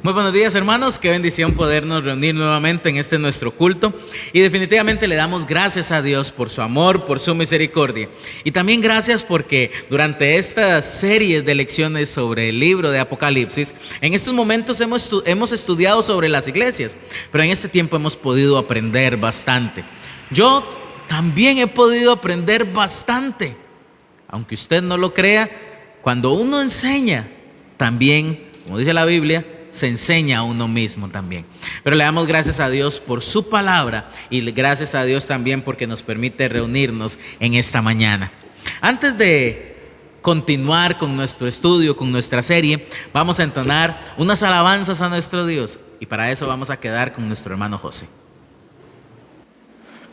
Muy buenos días, hermanos, qué bendición podernos reunir nuevamente en este nuestro culto, y definitivamente le damos gracias a Dios por su amor, por su misericordia, y también gracias porque durante esta serie de lecciones sobre el libro de Apocalipsis, en estos momentos hemos estudiado sobre las iglesias, pero en este tiempo hemos podido aprender bastante. Yo también he podido aprender bastante, aunque usted no lo crea. Cuando uno enseña, también, como dice la Biblia, se enseña a uno mismo también. Pero le damos gracias a Dios por su palabra y gracias a Dios también porque nos permite reunirnos en esta mañana. Antes de continuar con nuestro estudio, con nuestra serie, vamos a entonar unas alabanzas a nuestro Dios, y para eso vamos a quedar con nuestro hermano José.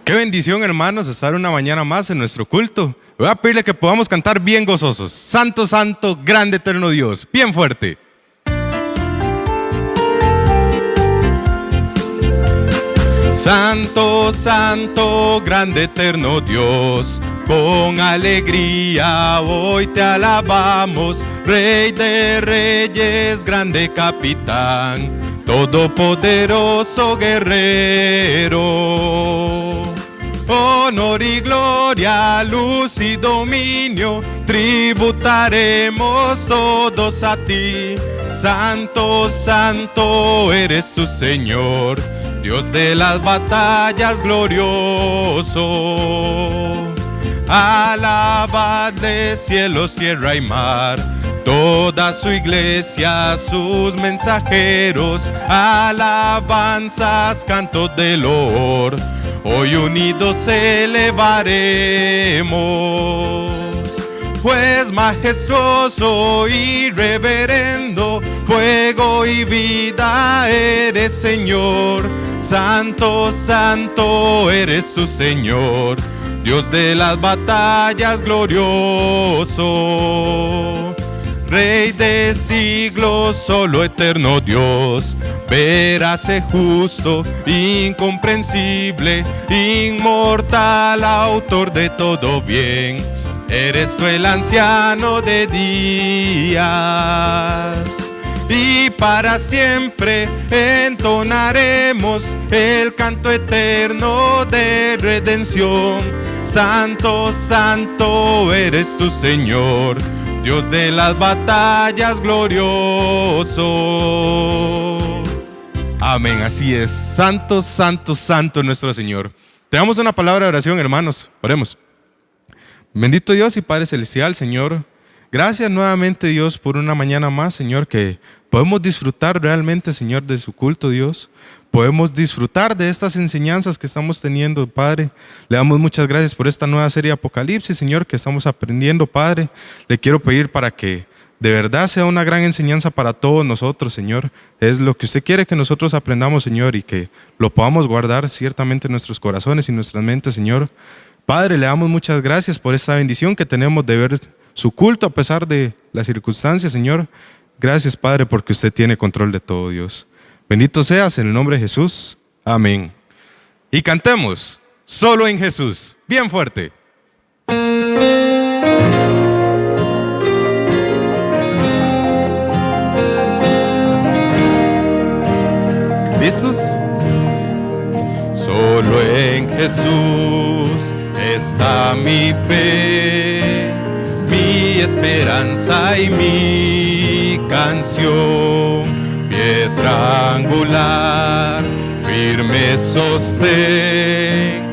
Qué bendición, hermanos, estar una mañana más en nuestro culto. Voy a pedirle que podamos cantar bien gozosos. Santo, santo, grande, eterno Dios. Bien fuerte. Santo, santo, grande, eterno Dios, con alegría hoy te alabamos, Rey de reyes, grande capitán, todopoderoso guerrero. Honor y gloria, luz y dominio, tributaremos todos a ti. Santo, santo eres tu Señor, Dios de las batallas glorioso. Alabadle cielos, tierra y mar, toda su iglesia, sus mensajeros, alabanzas, cantos de loor, hoy unidos elevaremos. Pues majestuoso y reverendo, fuego y vida eres, Señor. Santo, santo eres tu Señor, Dios de las batallas glorioso. Rey de siglos, solo eterno Dios, veraz y justo, incomprensible, inmortal, autor de todo bien. Eres tú el anciano de días, y para siempre entonaremos el canto eterno de redención. Santo, santo eres tu Señor, Dios de las batallas glorioso. Amén, así es. Santo, santo, santo nuestro Señor. Tenemos una palabra de oración, hermanos. Oremos. Bendito Dios y Padre Celestial, Señor, gracias nuevamente, Dios, por una mañana más, Señor, que podemos disfrutar realmente, Señor, de su culto, Dios. Podemos disfrutar de estas enseñanzas que estamos teniendo, Padre. Le damos muchas gracias por esta nueva serie de Apocalipsis, Señor, que estamos aprendiendo, Padre. Le quiero pedir para que de verdad sea una gran enseñanza para todos nosotros, Señor. Es lo que usted quiere que nosotros aprendamos, Señor, y que lo podamos guardar ciertamente en nuestros corazones y nuestras mentes, Señor. Padre, le damos muchas gracias por esta bendición que tenemos de ver su culto a pesar de las circunstancias, Señor. Gracias, Padre, porque usted tiene control de todo, Dios. Bendito seas en el nombre de Jesús. Amén. Y cantemos, solo en Jesús. Bien fuerte. ¿Listos? Solo en Jesús está mi fe, mi esperanza y mi canción, piedra angular, firme sostén,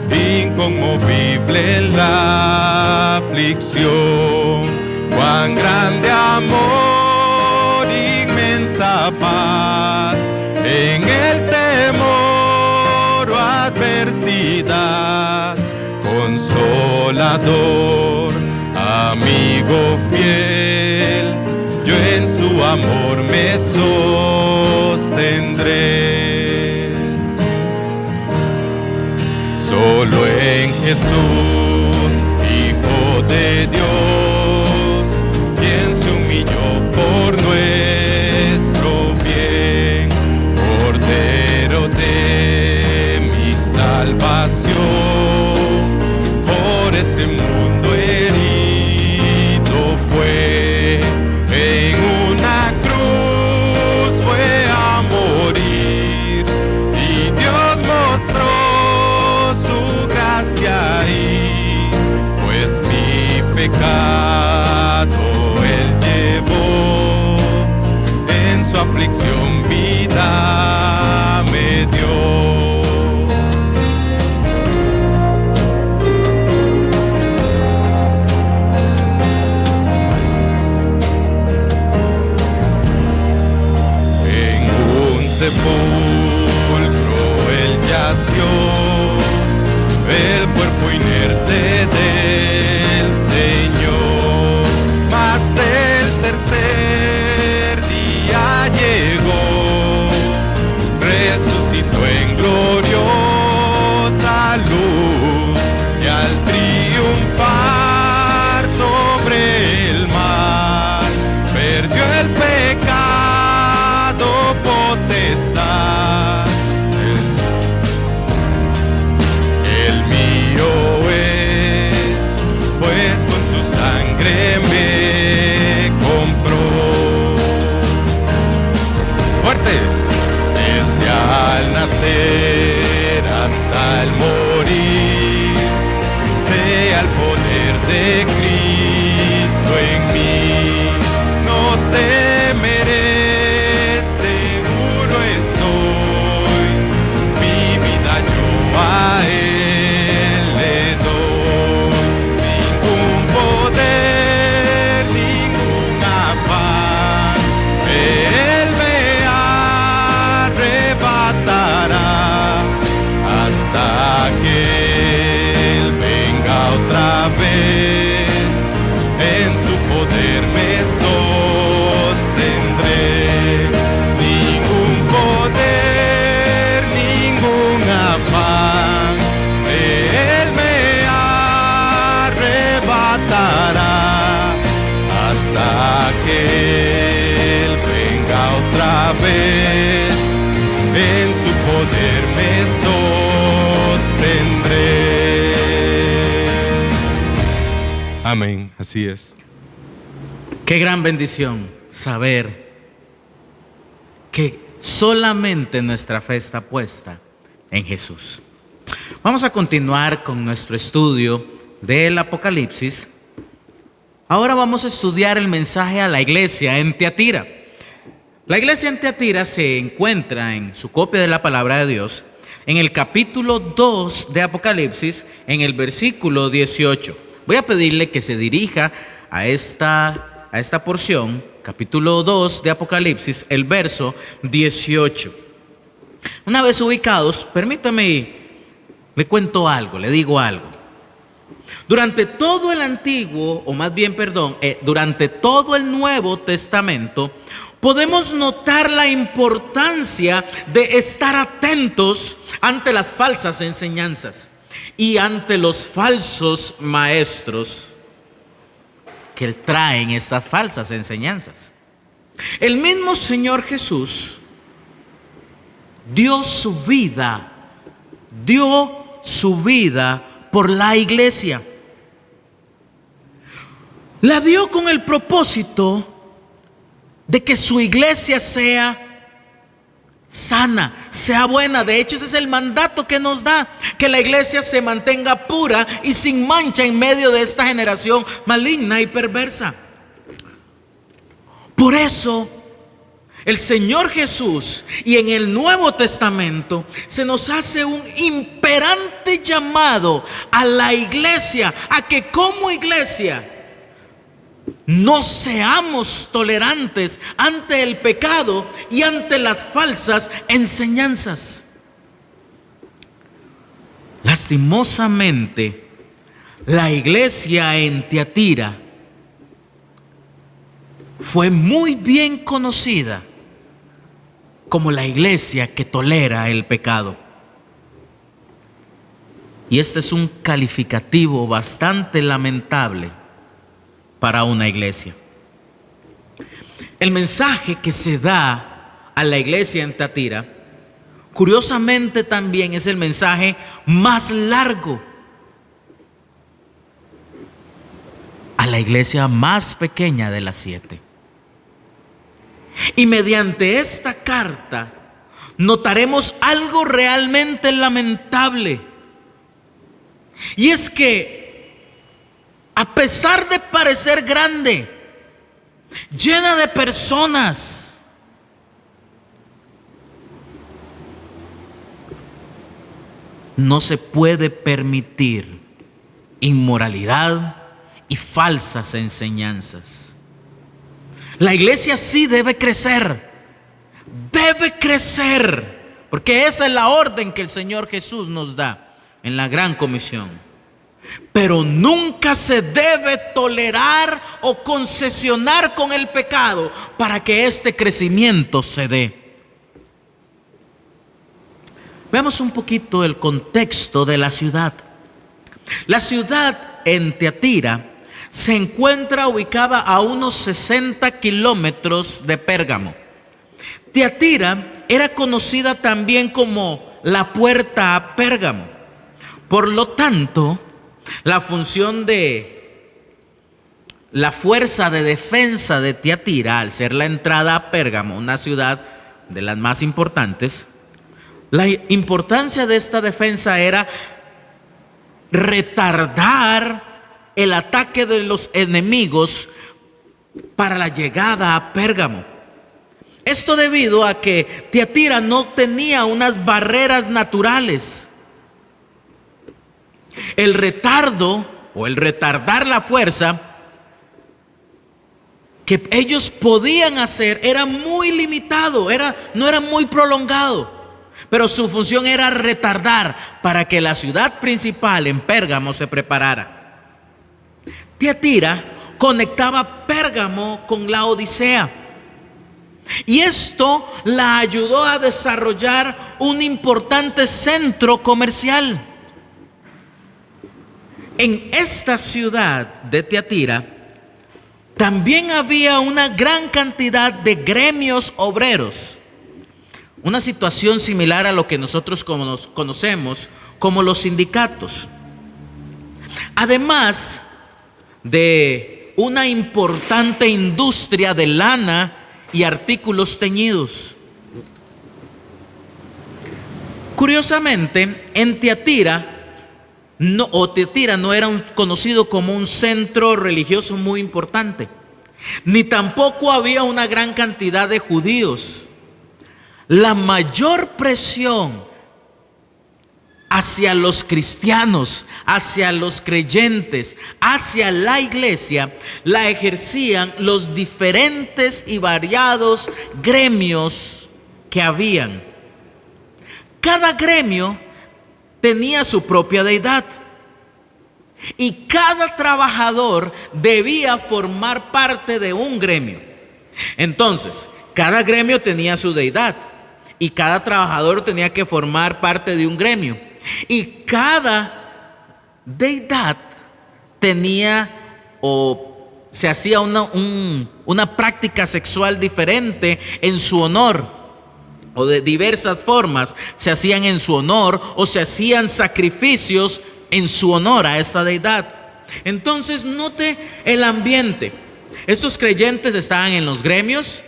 inconmovible en la aflicción. Cuán grande amor, inmensa paz, en el temor o adversidad, consolador, amigo fiel, yo en su amor me sostendré. Solo en Jesús, Hijo de Dios, quien se humilló por nuestro bien, Cordero de mi salvación, por este mundo herido fue, en una cruz fue al morir, sea el poder de Cristo en mí. No temeré, seguro estoy, mi vida yo a Él le doy. Ningún poder, ningún afán, Él me arrebatará hasta que Él venga otra vez. En su poder me sostendré. Ningún poder, ningún afán, Él me arrebatará hasta que Él venga otra vez. En su poder me sostendré. Amén, así es. Qué gran bendición saber que solamente nuestra fe está puesta en Jesús. Vamos a continuar con nuestro estudio del Apocalipsis. Ahora vamos a estudiar el mensaje a la iglesia en Tiatira. La iglesia en Tiatira se encuentra en su copia de la palabra de Dios en el capítulo 2 de Apocalipsis, en el versículo 18. Voy a pedirle que se dirija a esta porción, capítulo 2 de Apocalipsis, el verso 18. Una vez ubicados, permítame, le cuento algo, le digo algo. Durante todo el Antiguo, o más bien, durante todo el Nuevo Testamento, podemos notar la importancia de estar atentos ante las falsas enseñanzas y ante los falsos maestros que traen estas falsas enseñanzas. El mismo Señor Jesús dio su vida por la iglesia. La dio con el propósito de que su iglesia sea sana, sea buena. De hecho, ese es el mandato que nos da, que la iglesia se mantenga pura y sin mancha en medio de esta generación maligna y perversa. Por eso, el Señor Jesús, y en el Nuevo Testamento, se nos hace un imperante llamado a la iglesia, a que como iglesia no seamos tolerantes ante el pecado y ante las falsas enseñanzas. Lastimosamente, la iglesia en Tiatira fue muy bien conocida como la iglesia que tolera el pecado. Y este es un calificativo bastante lamentable para una iglesia. El mensaje que se da a la iglesia en Tiatira, curiosamente también es el mensaje más largo a la iglesia más pequeña de las 7. Y mediante esta carta notaremos algo realmente lamentable. Y es que a pesar de parecer grande, llena de personas, no se puede permitir inmoralidad y falsas enseñanzas. La iglesia sí debe crecer, porque esa es la orden que el Señor Jesús nos da en la Gran Comisión. Pero nunca se debe tolerar o concesionar con el pecado para que este crecimiento se dé. Veamos un poquito el contexto de la ciudad. La ciudad en Tiatira se encuentra ubicada a unos 60 kilómetros de Pérgamo. Tiatira era conocida también como la puerta a Pérgamo. Por lo tanto, la función de la fuerza de defensa de Tiatira, al ser la entrada a Pérgamo, una ciudad de las más importantes, La importancia de esta defensa era retardar el ataque de los enemigos para la llegada a Pérgamo. Esto debido a que Tiatira no tenía unas barreras naturales. El retardo o el retardar la fuerza que ellos podían hacer era muy limitado, no era muy prolongado, pero su función era retardar para que la ciudad principal en Pérgamo se preparara. Tiatira conectaba Pérgamo con la Odisea, y esto la ayudó a desarrollar un importante centro comercial. En esta ciudad de Tiatira también había una gran cantidad de gremios obreros, una situación similar a lo que nosotros conocemos como los sindicatos. Además de una importante industria de lana y artículos teñidos. Curiosamente, en Tiatira no era conocido como un centro religioso muy importante, ni tampoco había una gran cantidad de judíos. La mayor presión hacia los cristianos, hacia los creyentes, hacia la iglesia, la ejercían los diferentes y variados gremios que habían. Cada gremio tenía su propia deidad, y cada trabajador debía formar parte de un gremio. Entonces, cada gremio tenía su deidad, y cada trabajador tenía que formar parte de un gremio. Y cada deidad tenía o se hacía una práctica sexual diferente en su honor, o de diversas formas se hacían en su honor, o se hacían sacrificios en su honor a esa deidad. Entonces note el ambiente. Estos creyentes estaban en los gremios.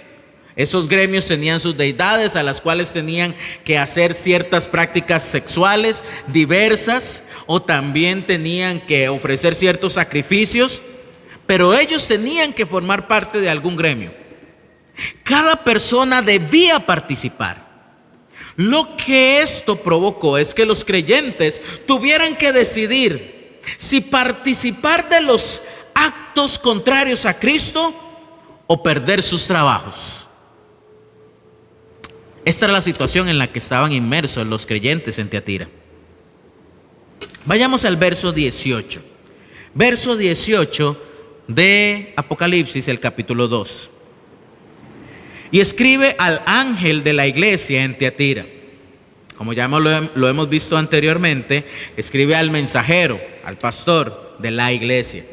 Esos gremios tenían sus deidades a las cuales tenían que hacer ciertas prácticas sexuales diversas, o también tenían que ofrecer ciertos sacrificios, pero ellos tenían que formar parte de algún gremio. Cada persona debía participar. Lo que esto provocó es que los creyentes tuvieran que decidir si participar de los actos contrarios a Cristo o perder sus trabajos. Esta era la situación en la que estaban inmersos los creyentes en Tiatira. Vayamos al verso 18. Verso 18 de Apocalipsis, el capítulo 2. Y escribe al ángel de la iglesia en Tiatira. Como ya lo hemos visto anteriormente, escribe al mensajero, al pastor de la iglesia.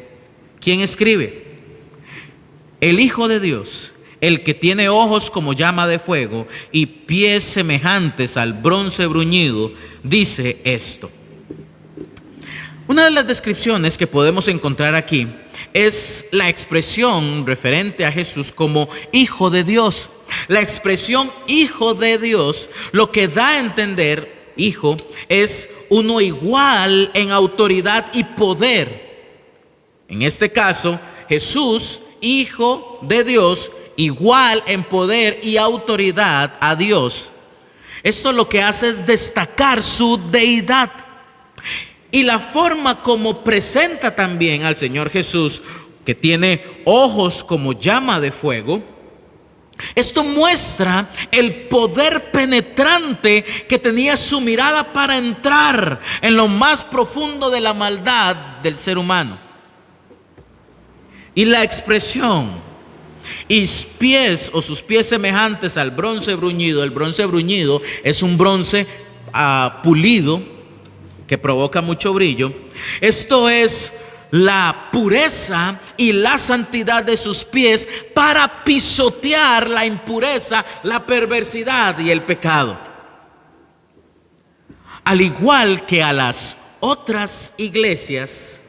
¿Quién escribe? El Hijo de Dios, el que tiene ojos como llama de fuego y pies semejantes al bronce bruñido, dice esto. Una de las descripciones que podemos encontrar aquí es la expresión referente a Jesús como Hijo de Dios. La expresión Hijo de Dios, lo que da a entender, hijo, es uno igual en autoridad y poder. En este caso, Jesús, Hijo de Dios, igual en poder y autoridad a Dios. Esto lo que hace es destacar su deidad. Y la forma como presenta también al Señor Jesús, que tiene ojos como llama de fuego, esto muestra el poder penetrante que tenía su mirada para entrar en lo más profundo de la maldad del ser humano. Y la expresión y pies o sus pies semejantes al bronce bruñido. El bronce bruñido es un bronce pulido que provoca mucho brillo. Esto es la pureza y la santidad de sus pies para pisotear la impureza, la perversidad y el pecado. Al igual que a las otras iglesias,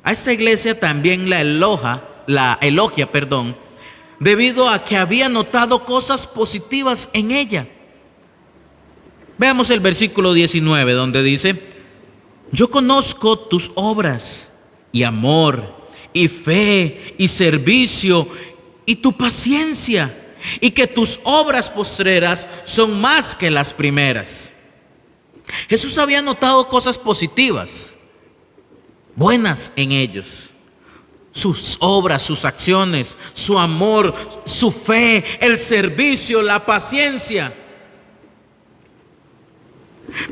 a esta iglesia también la elogia, debido a que había notado cosas positivas en ella. Veamos el versículo 19 donde dice: yo conozco tus obras y amor y fe y servicio y tu paciencia, y que tus obras postreras son más que las primeras. Jesús había notado cosas positivas, buenas en ellos. Sus obras, sus acciones, su amor, su fe, el servicio, la paciencia.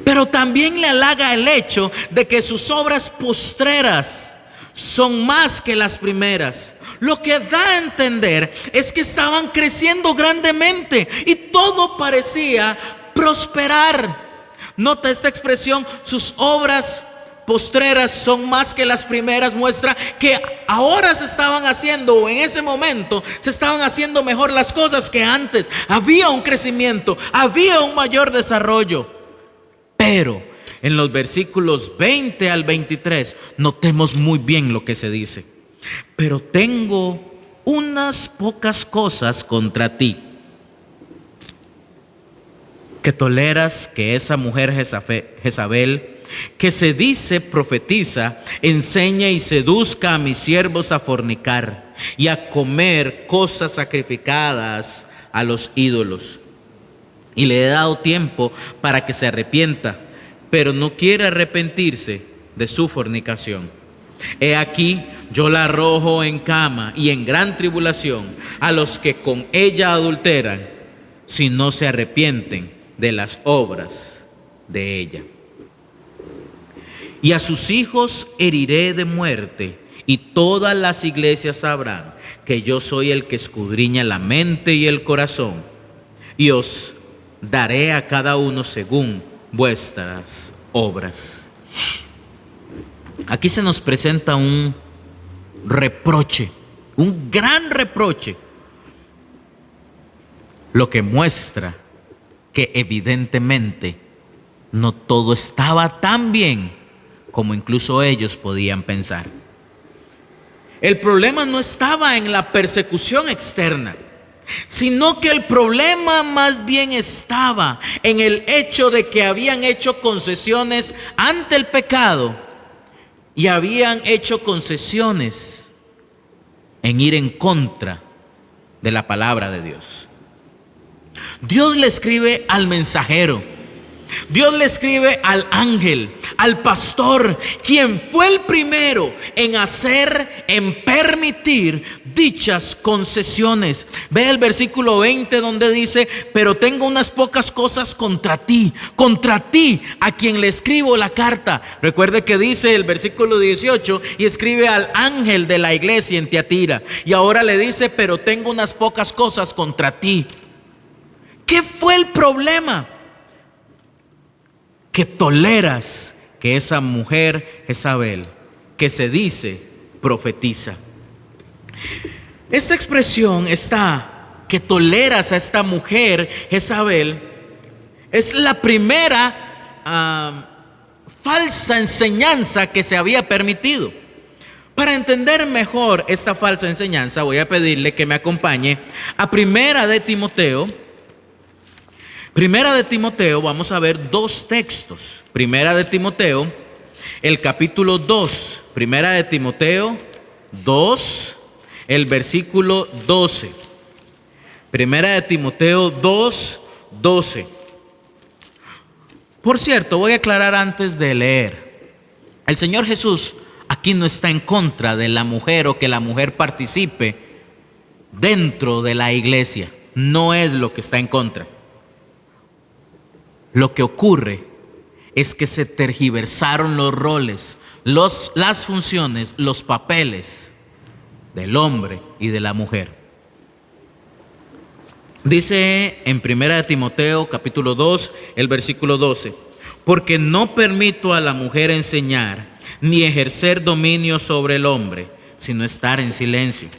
Pero también le halaga el hecho de que sus obras postreras son más que las primeras. Lo que da a entender es que estaban creciendo grandemente y todo parecía prosperar. Nota esta expresión: sus obras postreras son más que las primeras. Muestra que ahora se estaban haciendo, o en ese momento se estaban haciendo mejor las cosas que antes. Había un crecimiento, había un mayor desarrollo. Pero en los versículos 20 al 23 notemos muy bien lo que se dice: pero tengo unas pocas cosas contra ti, que toleras que esa mujer Jezabel, que se dice profetiza, enseñe y seduzca a mis siervos a fornicar y a comer cosas sacrificadas a los ídolos. Y le he dado tiempo para que se arrepienta, pero no quiere arrepentirse de su fornicación. He aquí, yo la arrojo en cama y en gran tribulación a los que con ella adulteran, si no se arrepienten de las obras de ella. Y a sus hijos heriré de muerte, y todas las iglesias sabrán que yo soy el que escudriña la mente y el corazón, y os daré a cada uno según vuestras obras. Aquí se nos presenta un reproche, un gran reproche, lo que muestra que evidentemente no todo estaba tan bien como incluso ellos podían pensar. El problema no estaba en la persecución externa, sino que el problema más bien estaba en el hecho de que habían hecho concesiones ante el pecado y habían hecho concesiones en ir en contra de la palabra de Dios. Dios le escribe al mensajero, Dios le escribe al ángel, al pastor, quien fue el primero en hacer, en permitir dichas concesiones. Ve el versículo 20 donde dice: pero tengo unas pocas cosas contra ti a quien le escribo la carta. Recuerde que dice el versículo 18: y escribe al ángel de la iglesia en Tiatira. Y ahora le dice: pero tengo unas pocas cosas contra ti. ¿Qué fue el problema? Que toleras que esa mujer Jezabel, que se dice profetiza. Esta expresión está, que toleras a esta mujer Jezabel, es la primera falsa enseñanza que se había permitido. Para entender mejor esta falsa enseñanza, voy a pedirle que me acompañe a Primera de Timoteo. Primera de Timoteo, vamos a ver dos textos. Primera de Timoteo, el capítulo 2. Primera de Timoteo 2, el versículo 12. Primera de Timoteo 2, 12. Por cierto, voy a aclarar antes de leer. El Señor Jesús aquí no está en contra de la mujer o que la mujer participe dentro de la iglesia. No es lo que está en contra. Lo que ocurre es que se tergiversaron los roles, las funciones, los papeles del hombre y de la mujer. Dice en 1 Timoteo capítulo 2, el versículo 12: porque no permito a la mujer enseñar, ni ejercer dominio sobre el hombre, sino estar en silencio.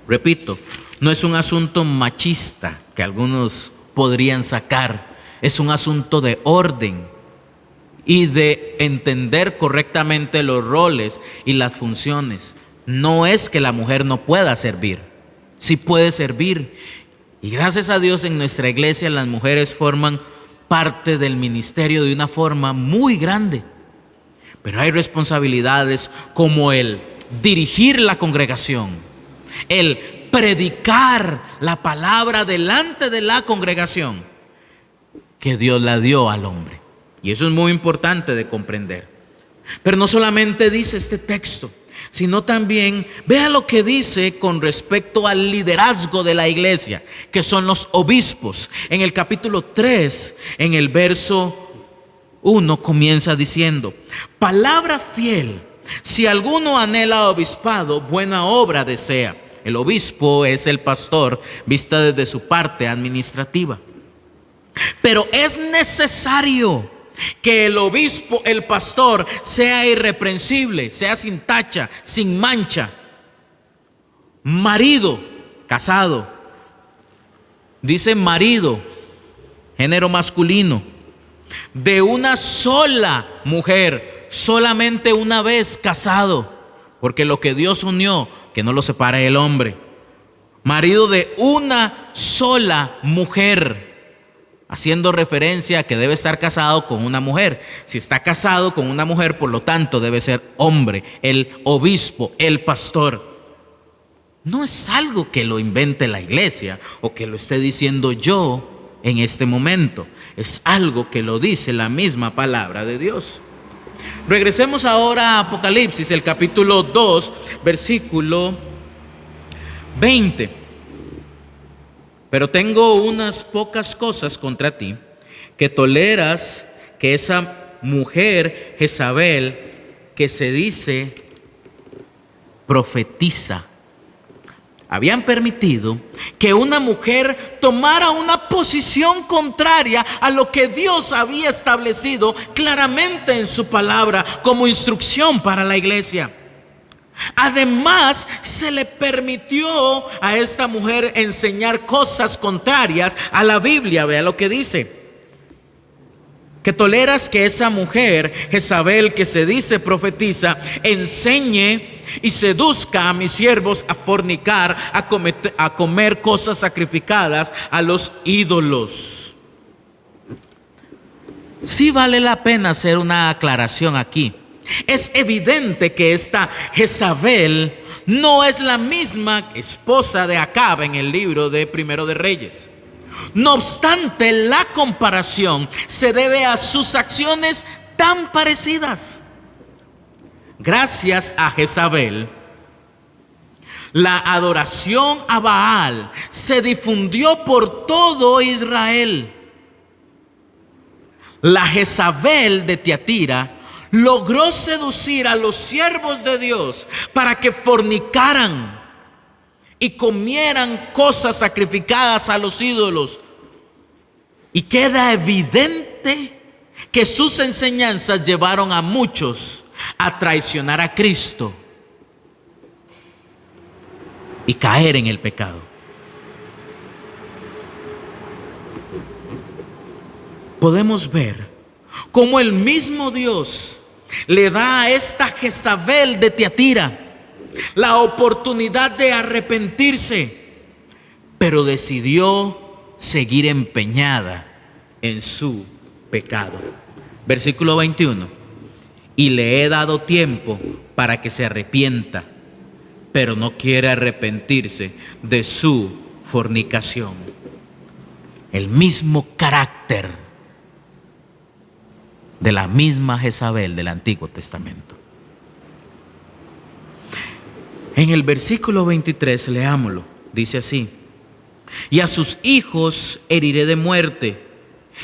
Repito, no es un asunto machista que algunos podrían sacar, es un asunto de orden y de entender correctamente los roles y las funciones. No es que la mujer no pueda servir, sí puede servir, Y gracias a Dios en nuestra iglesia las mujeres forman parte del ministerio de una forma muy grande. Pero hay responsabilidades como el dirigir la congregación, el predicar la palabra delante de la congregación, que Dios la dio al hombre. Y eso es muy importante de comprender. Pero no solamente dice este texto, sino también vea lo que dice con respecto al liderazgo de la iglesia, que son los obispos. En el capítulo 3, en el verso 1 comienza diciendo: palabra fiel, si alguno anhela obispado, buena obra desea. El obispo es el pastor, vista desde su parte administrativa. Pero es necesario que el obispo, el pastor, sea irreprensible, sea sin tacha, sin mancha. Marido, casado. Dice marido, género masculino, de una sola mujer, solamente una vez casado, porque lo que Dios unió, que no lo separe el hombre. Marido de una sola mujer, haciendo referencia a que debe estar casado con una mujer. Si está casado con una mujer, por lo tanto debe ser hombre, el obispo, el pastor. No es algo que lo invente la iglesia o que lo esté diciendo yo en este momento. Es algo que lo dice la misma palabra de Dios. Regresemos ahora a Apocalipsis, el capítulo 2, versículo 20. Pero tengo unas pocas cosas contra ti, que toleras que esa mujer Jezabel, que se dice profetiza, habían permitido que una mujer tomara una posición contraria a lo que Dios había establecido claramente en su palabra como instrucción para la iglesia. Además, se le permitió a esta mujer enseñar cosas contrarias a la Biblia. Vea lo que dice: que toleras que esa mujer Jezabel, que se dice profetiza, enseñe y seduzca a mis siervos a fornicar, a comer cosas sacrificadas a los ídolos. Sí vale la pena hacer una aclaración aquí. Es evidente que esta Jezabel no es la misma esposa de Acab en el libro de Primero de Reyes. No obstante, la comparación se debe a sus acciones tan parecidas. Gracias a Jezabel, la adoración a Baal se difundió por todo Israel. La Jezabel de Tiatira logró seducir a los siervos de Dios para que fornicaran y comieran cosas sacrificadas a los ídolos. Y queda evidente que sus enseñanzas llevaron a muchos a traicionar a Cristo y caer en el pecado. Podemos ver cómo el mismo Dios le da a esta Jezabel de Tiatira la oportunidad de arrepentirse, pero decidió seguir empeñada en su pecado. Versículo 21. Y le he dado tiempo para que se arrepienta, pero no quiere arrepentirse de su fornicación. El mismo carácter de la misma Jezabel del Antiguo Testamento. En el versículo 23, leámoslo, dice así: y a sus hijos heriré de muerte,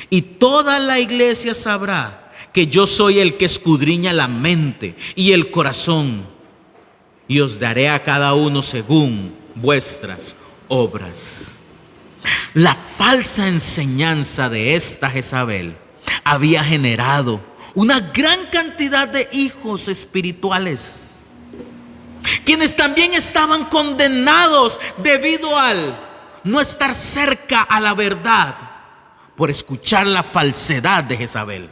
y toda la iglesia sabrá que yo soy el que escudriña la mente y el corazón, y os daré a cada uno según vuestras obras. La falsa enseñanza de esta Jezabel había generado una gran cantidad de hijos espirituales, quienes también estaban condenados debido al no estar cerca a la verdad por escuchar la falsedad de Jezabel.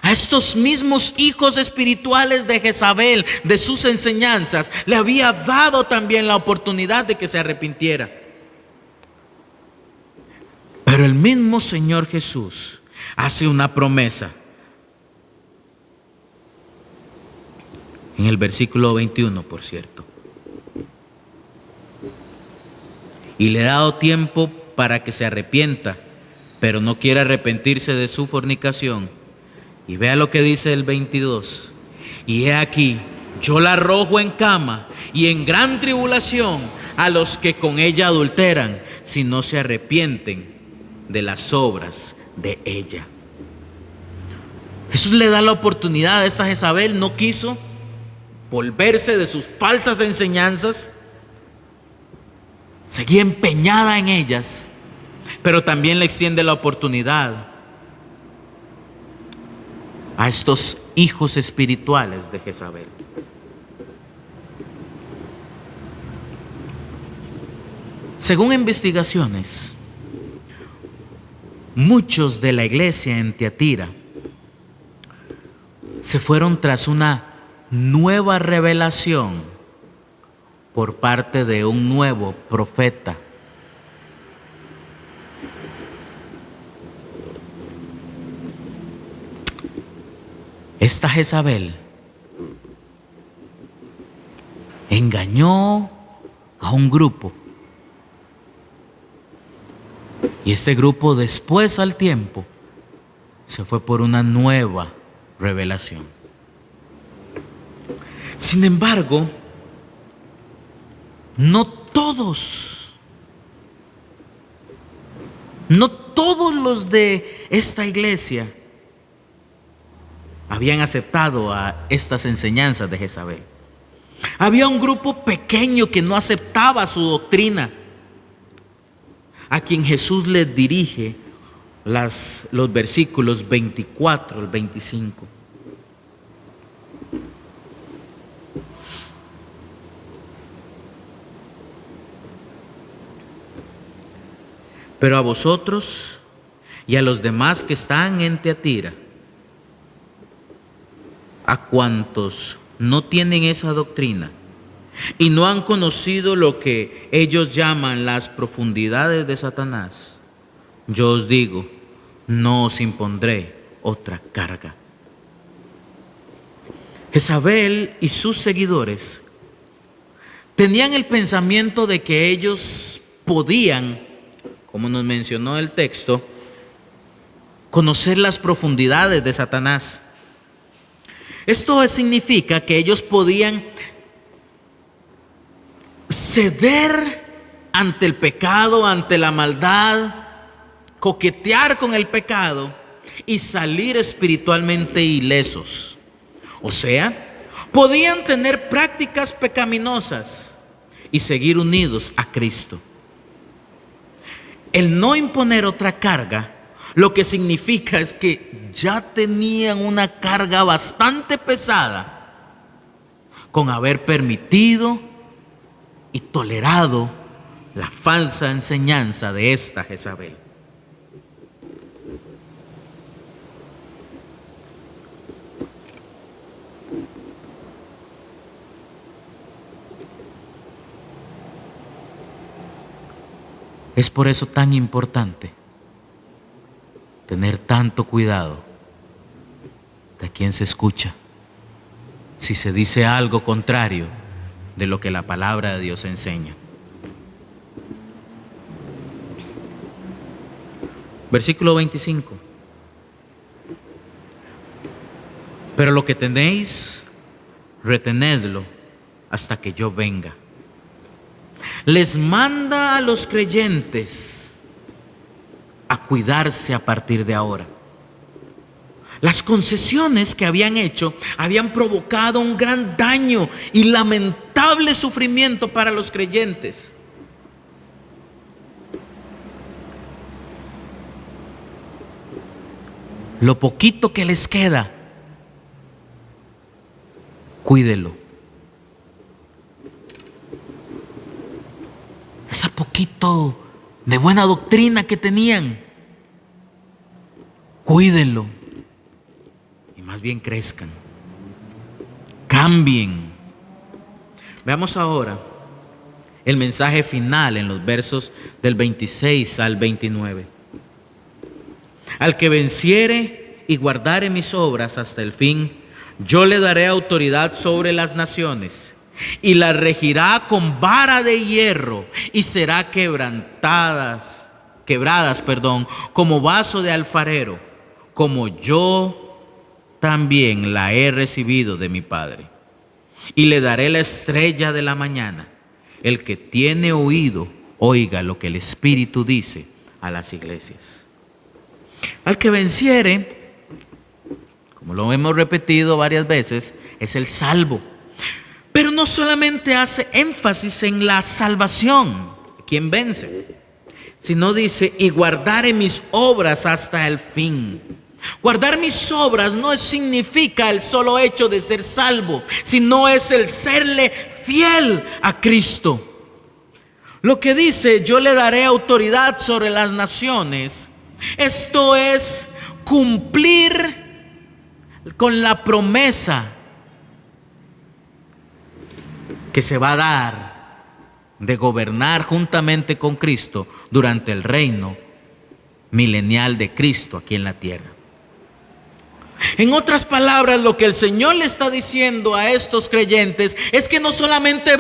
A estos mismos hijos espirituales de Jezabel, de sus enseñanzas, le había dado también la oportunidad de que se arrepintiera. Pero el mismo Señor Jesús hace una promesa. En el versículo 21, por cierto. Y le he dado tiempo para que se arrepienta, pero no quiere arrepentirse de su fornicación. Y vea lo que dice el 22. Y he aquí, yo la arrojo en cama y en gran tribulación a los que con ella adulteran, si no se arrepienten de las obras de ella. Jesús le da la oportunidad a esta Jezabel, no quiso volverse de sus falsas enseñanzas, seguía empeñada en ellas, pero también le extiende la oportunidad a estos hijos espirituales de Jezabel. Según investigaciones, muchos de la iglesia en Tiatira se fueron tras una nueva revelación por parte de un nuevo profeta. Esta Jezabel engañó a un grupo, y este grupo después al tiempo se fue por una nueva revelación. Sin embargo, no todos los de esta iglesia habían aceptado a estas enseñanzas de Jezabel. Había un grupo pequeño que no aceptaba su doctrina, a quien Jesús les dirige los versículos 24 al 25. Pero a vosotros y a los demás que están en Tiatira, a cuantos no tienen esa doctrina y no han conocido lo que ellos llaman las profundidades de Satanás, yo os digo, no os impondré otra carga. Jezabel y sus seguidores tenían el pensamiento de que ellos podían, como nos mencionó el texto, conocer las profundidades de Satanás. Esto significa que ellos podían ceder ante el pecado, ante la maldad, coquetear con el pecado y salir espiritualmente ilesos. O sea, podían tener prácticas pecaminosas y seguir unidos a Cristo. El no imponer otra carga, lo que significa es que ya tenían una carga bastante pesada con haber permitido y tolerado la falsa enseñanza de esta Jezabel. Es por eso tan importante tener tanto cuidado de quién se escucha, si se dice algo contrario de lo que la palabra de Dios enseña. Versículo 25. Pero lo que tenéis, retenedlo hasta que yo venga. Les manda a los creyentes a cuidarse a partir de ahora. Las concesiones que habían hecho habían provocado un gran daño y lamentable sufrimiento para los creyentes. Lo poquito que les queda, cuídelo. Ese poquito de buena doctrina que tenían, cuídenlo. Y más bien crezcan, cambien. Veamos ahora el mensaje final en los versos del 26 al 29. Al que venciere y guardare mis obras hasta el fin, yo le daré autoridad sobre las naciones, y las regirá con vara de hierro, y será quebradas, como vaso de alfarero, como yo también la he recibido de mi Padre. Y le daré la estrella de la mañana. El que tiene oído, oiga lo que el Espíritu dice a las iglesias. Al que venciere, como lo hemos repetido varias veces, es el salvo. Pero no solamente hace énfasis en la salvación, quien vence, sino dice, y guardaré mis obras hasta el fin. Guardar mis obras no significa el solo hecho de ser salvo, sino es el serle fiel a Cristo. Lo que dice, yo le daré autoridad sobre las naciones, esto es cumplir con la promesa que se va a dar de gobernar juntamente con Cristo durante el reino milenial de Cristo aquí en la tierra. En otras palabras, lo que el Señor le está diciendo a estos creyentes es que no solamente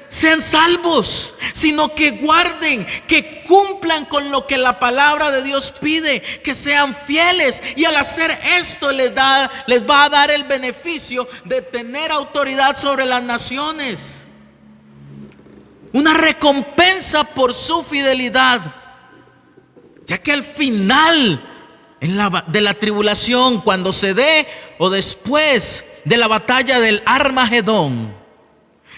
sean salvos, sino que guarden, que cumplan con lo que la palabra de Dios pide, que sean fieles, y al hacer esto les va a dar el beneficio de tener autoridad sobre las naciones, una recompensa por su fidelidad, ya que al final de la tribulación, cuando se dé o después de la batalla del Armagedón,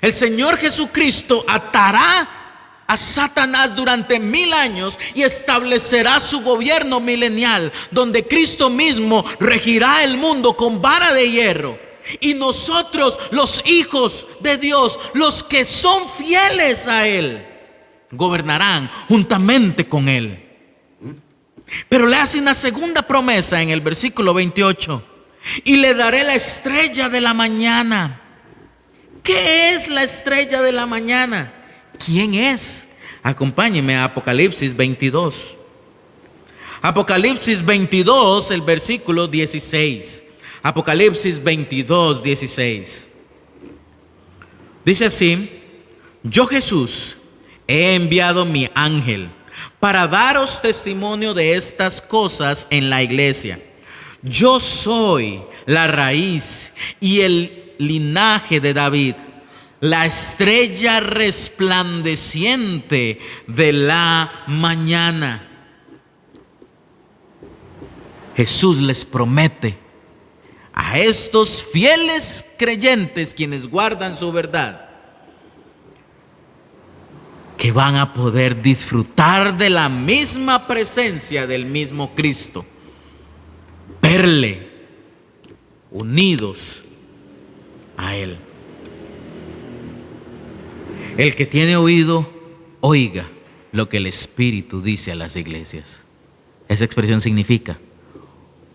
el Señor Jesucristo atará a Satanás durante 1000 años y establecerá su gobierno milenial, donde Cristo mismo regirá el mundo con vara de hierro. Y nosotros, los hijos de Dios, los que son fieles a Él, gobernarán juntamente con Él. Pero le hace una segunda promesa en el versículo 28. Y le daré la estrella de la mañana. ¿Qué es la estrella de la mañana? ¿Quién es? Acompáñeme a Apocalipsis 22. Apocalipsis 22, el versículo 16. Apocalipsis 22, 16. Dice así: yo, Jesús, he enviado mi ángel para daros testimonio de estas cosas en la iglesia. Yo soy la raíz y el linaje de David, la estrella resplandeciente de la mañana. Jesús les promete a estos fieles creyentes, quienes guardan su verdad, que van a poder disfrutar de la misma presencia del mismo Cristo, verle unidos a Él. El que tiene oído, oiga lo que el Espíritu dice a las iglesias. Esa expresión significa,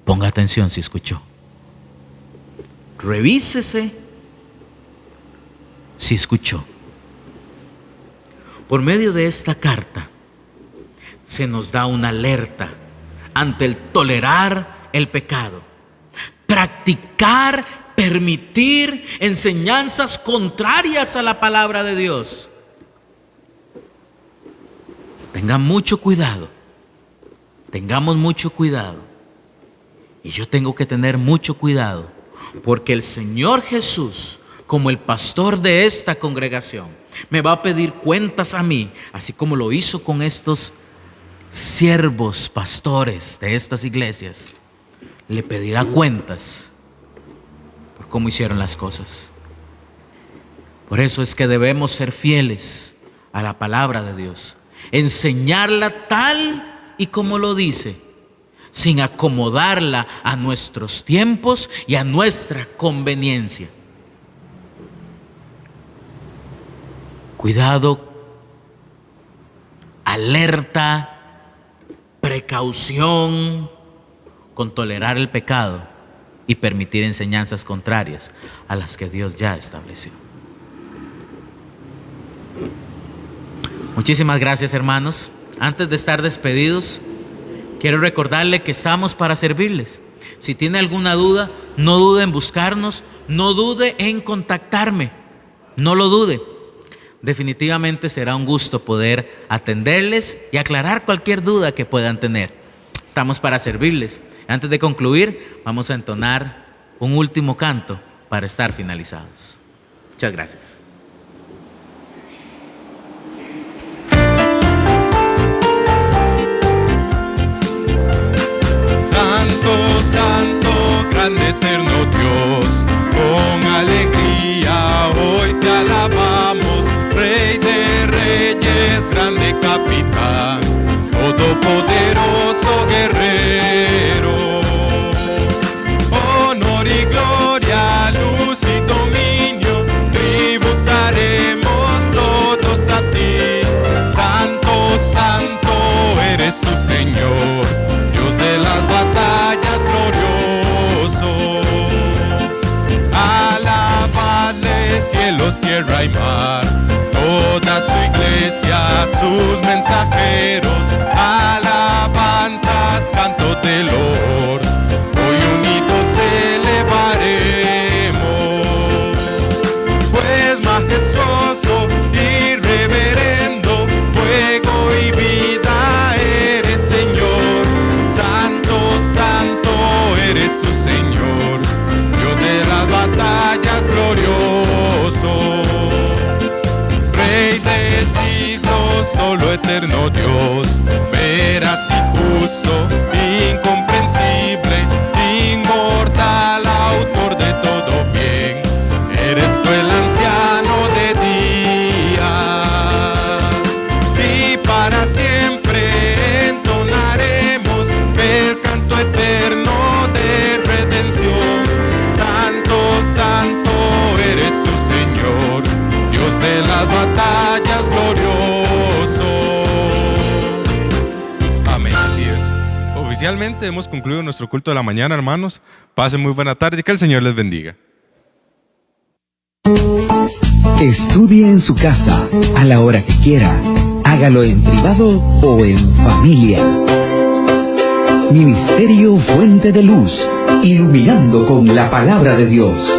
ponga atención si escuchó. Revísese si escuchó. Por medio de esta carta se nos da una alerta ante el tolerar el pecado, practicar, permitir enseñanzas contrarias a la palabra de Dios. Tengan mucho cuidado, tengamos mucho cuidado. Y yo tengo que tener mucho cuidado, porque el Señor Jesús, como el pastor de esta congregación, me va a pedir cuentas a mí, así como lo hizo con estos siervos pastores de estas iglesias. Le pedirá cuentas por cómo hicieron las cosas. Por eso es que debemos ser fieles a la palabra de Dios, enseñarla tal y como lo dice, sin acomodarla a nuestros tiempos y a nuestra conveniencia. Cuidado, alerta, precaución con tolerar el pecado y permitir enseñanzas contrarias a las que Dios ya estableció. Muchísimas gracias, hermanos. Antes de estar despedidos, quiero recordarle que estamos para servirles. Si tiene alguna duda, no dude en buscarnos, no dude en contactarme, no lo dude. Definitivamente será un gusto poder atenderles y aclarar cualquier duda que puedan tener. Estamos para servirles. Antes de concluir, vamos a entonar un último canto para estar finalizados. Muchas gracias. Santo, santo, grande eterno Dios, con alegría hoy te alabamos, Rey de reyes, grande capitán, todopoderoso guerrero. Honor y gloria, luz y dominio, tributaremos todos a ti. Santo, santo eres tu Señor, Dios de las batallas glorioso. Alabadle cielo, tierra y mar, toda su iglesia, sus mensajeros, alabanzas, canto de loor, hoy unidos elevaremos, pues majestuoso y reverendo, fuego y vida eres Señor. Santo, santo eres tu Señor, Dios de las batallas glorioso. Rey del siglo, solo eterno Dios, veraz y justo, incomprensible, inmortal, autor de todo bien. Eres tú el anciano de días, y para siempre entonaremos el canto eterno de redención. Santo, santo eres tu Señor, Dios de las batallas glorioso. Amén, así es. Oficialmente hemos concluido nuestro culto de la mañana, hermanos. Pasen muy buena tarde y que el Señor les bendiga. Estudie en su casa, a la hora que quiera. Hágalo en privado o en familia. Ministerio Fuente de Luz, iluminando con la palabra de Dios.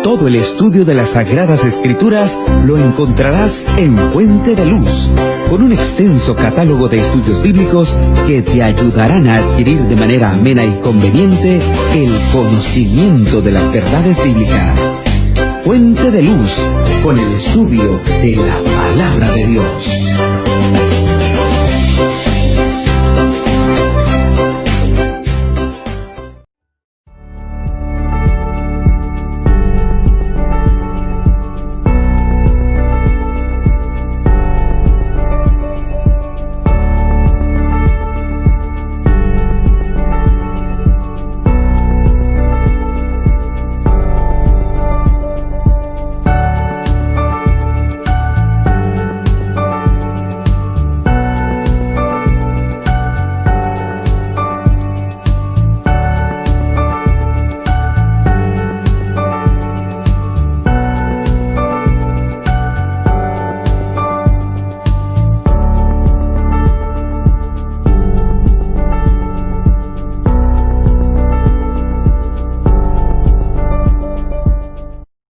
Todo el estudio de las Sagradas Escrituras lo encontrarás en Fuente de Luz, con un extenso catálogo de estudios bíblicos que te ayudarán a adquirir de manera amena y conveniente el conocimiento de las verdades bíblicas. Fuente de Luz, con el estudio de la palabra de Dios.